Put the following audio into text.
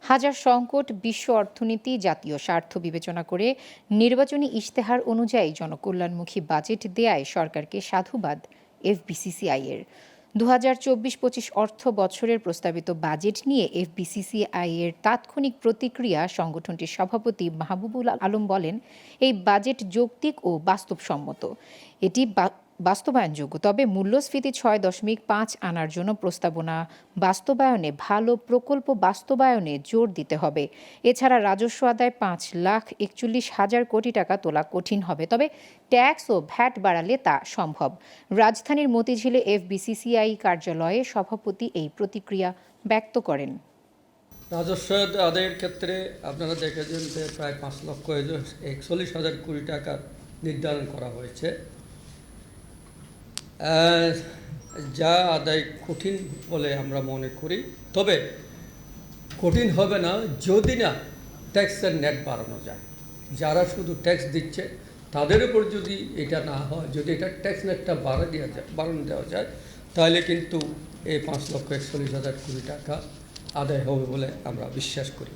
হাজার সংকট, বিশ্ব অর্থনীতি, জাতীয় স্বার্থ বিবেচনা করে নির্বাচনী ইশতেহার অনুযায়ী জনকল্যাণমুখী বাজেট দেয়ায় সরকারকে সাধুবাদ এফবিসিসিআই-এর। ২০২৪-২৫ অর্থ বছরের প্রস্তাবিত বাজেট নিয়ে এফবিসিসিআই-এর তাৎক্ষণিক প্রতিক্রিয়া সংগঠনটির সভাপতি মাহবুবুল আলম বলেন, এই বাজেট যৌক্তিক ও বাস্তবসম্মত। এটি বাস্তবায়নযোগ্য, তবে মূল্যস্ফীতি ৬.৫ আনার জন্য প্রস্তাবনা বাস্তবায়নে ভালো প্রকল্প বাস্তবায়নে জোর দিতে হবে। এছাড়া রাজস্ব আদায় ৫,৪১,০০০ কোটি টাকা তোলা কঠিন হবে, তবে ট্যাক্স ও ভ্যাট বাড়ালে তা সম্ভব। রাজধানীর মতিঝিলে এফবিসিসিআই কার্যালয়ে সভাপতি এই প্রতিক্রিয়া ব্যক্ত করেন। রাজস্ব আদায়ের ক্ষেত্রে আপনারা দেখেছেন যে প্রায় ৫,৪১,০০০ কোটি টাকা নির্ধারণ করা হয়েছে, যা আদায় কঠিন বলে আমরা মনে করি। তবে কঠিন হবে না যদি না ট্যাক্সের নেট বাড়ানো যায়। যারা শুধু ট্যাক্স দিচ্ছে তাদের উপর যদি এটা না হয়, যদি এটা ট্যাক্স নেটটা বাড়ানো দেওয়া যায়, তাহলে কিন্তু এই ৫,৪১,০০০ কোটি টাকা আদায় হবে বলে আমরা বিশ্বাস করি।